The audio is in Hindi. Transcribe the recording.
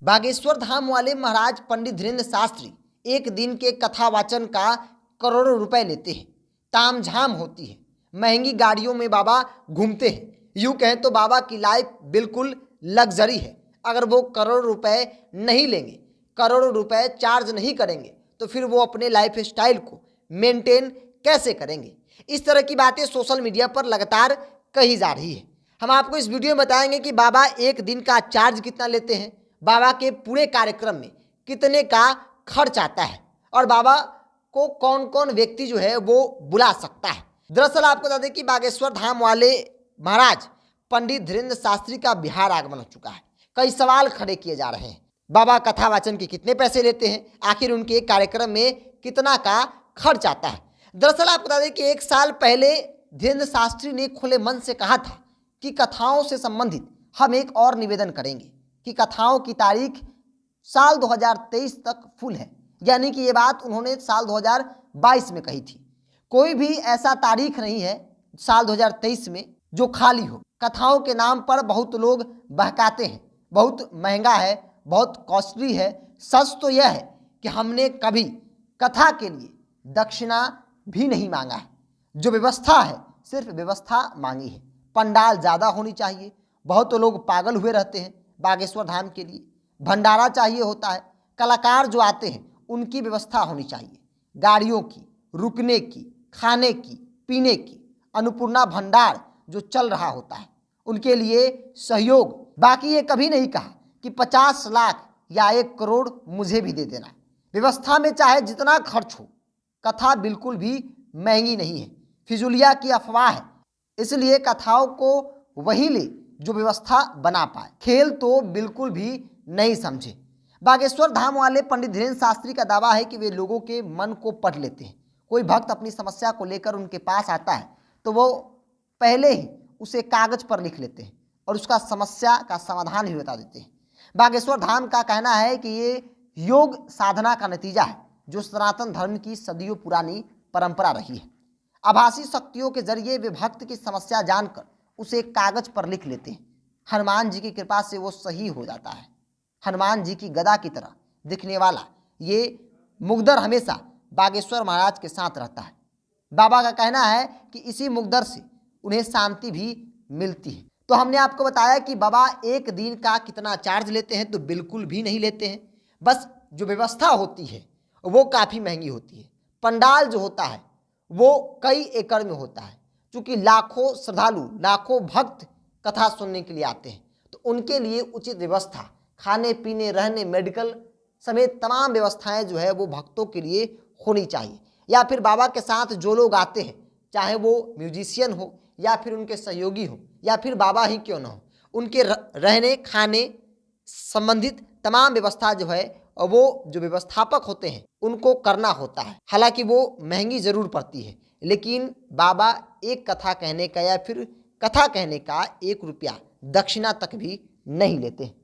बागेश्वर धाम वाले महाराज पंडित धीरेन्द्र शास्त्री एक दिन के कथावाचन का करोड़ों रुपए लेते हैं। तामझाम होती है, महंगी गाड़ियों में बाबा घूमते हैं। यूँ कहें तो बाबा की लाइफ बिल्कुल लग्जरी है। अगर वो करोड़ों रुपए नहीं लेंगे, करोड़ों रुपए चार्ज नहीं करेंगे, तो फिर वो अपने लाइफ स्टाइल को मेंटेन कैसे करेंगे। इस तरह की बातें सोशल मीडिया पर लगातार कही जा रही है। हम आपको इस वीडियो में बताएंगे कि बाबा एक दिन का चार्ज कितना लेते हैं, बाबा के पूरे कार्यक्रम में कितने का खर्च आता है और बाबा को कौन कौन व्यक्ति जो है वो बुला सकता है। दरअसल आपको बता दें कि बागेश्वर धाम वाले महाराज पंडित धीरेन्द्र शास्त्री का बिहार आगमन हो चुका है। कई सवाल खड़े किए जा रहे हैं। बाबा कथावाचन के कितने पैसे लेते हैं, आखिर उनके कार्यक्रम में कितना का खर्च आता है। दरअसल आपको बता दें कि एक साल पहले धीरेन्द्र शास्त्री ने खुले मन से कहा था कि कथाओं से संबंधित हम एक और निवेदन करेंगे कि कथाओं की तारीख साल 2023 तक फुल है। यानी कि ये बात उन्होंने साल 2022 में कही थी। कोई भी ऐसा तारीख नहीं है साल 2023 में जो खाली हो। कथाओं के नाम पर बहुत लोग बहकाते हैं, बहुत महंगा है, बहुत कॉस्टली है। सच तो यह है कि हमने कभी कथा के लिए दक्षिणा भी नहीं मांगा है। जो व्यवस्था है सिर्फ व्यवस्था मांगी है। पंडाल ज़्यादा होनी चाहिए। बहुत लोग पागल हुए रहते हैं बागेश्वर धाम के लिए। भंडारा चाहिए होता है। कलाकार जो आते हैं उनकी व्यवस्था होनी चाहिए, गाड़ियों की, रुकने की, खाने की, पीने की। अन्नपूर्णा भंडार जो चल रहा होता है उनके लिए सहयोग। बाकी ये कभी नहीं कहा कि 50 लाख या 1 करोड़ मुझे भी दे देना। व्यवस्था में चाहे जितना खर्च हो, कथा बिल्कुल भी महंगी नहीं है, फिजूलिया की अफवाह है। इसलिए कथाओं को वही ले जो व्यवस्था बना पाए, खेल तो बिल्कुल भी नहीं समझे। बागेश्वर धाम वाले पंडित धीरेन्द्र शास्त्री का दावा है कि वे लोगों के मन को पढ़ लेते हैं। कोई भक्त अपनी समस्या को लेकर उनके पास आता है तो वो पहले ही उसे कागज पर लिख लेते हैं और उसका समस्या का समाधान भी बता देते हैं। बागेश्वर धाम का कहना है कि ये योग साधना का नतीजा है जो सनातन धर्म की सदियों पुरानी परंपरा रही है। आभासी शक्तियों के जरिए वे भक्त की समस्या जानकर उसे कागज पर लिख लेते हैं। हनुमान जी की कृपा से वो सही हो जाता है। हनुमान जी की गदा की तरह दिखने वाला ये मुगदर हमेशा बागेश्वर महाराज के साथ रहता है। बाबा का कहना है कि इसी मुगदर से उन्हें शांति भी मिलती है। तो हमने आपको बताया कि बाबा एक दिन का कितना चार्ज लेते हैं, तो बिल्कुल भी नहीं लेते हैं। बस जो व्यवस्था होती है वो काफ़ी महंगी होती है। पंडाल जो होता है वो कई एकड़ में होता है। चूँकि लाखों श्रद्धालु, लाखों भक्त कथा सुनने के लिए आते हैं, तो उनके लिए उचित व्यवस्था, खाने पीने, रहने, मेडिकल समेत तमाम व्यवस्थाएं जो है वो भक्तों के लिए होनी चाहिए। या फिर बाबा के साथ जो लोग आते हैं, चाहे वो म्यूजिशियन हो या फिर उनके सहयोगी हो या फिर बाबा ही क्यों ना हो, उनके रहने खाने संबंधित तमाम व्यवस्था जो है वो जो व्यवस्थापक होते हैं उनको करना होता है। हालांकि वो महंगी ज़रूर पड़ती है, लेकिन बाबा एक कथा कहने का या फिर कथा कहने का 1 रुपया दक्षिणा तक भी नहीं लेते हैं।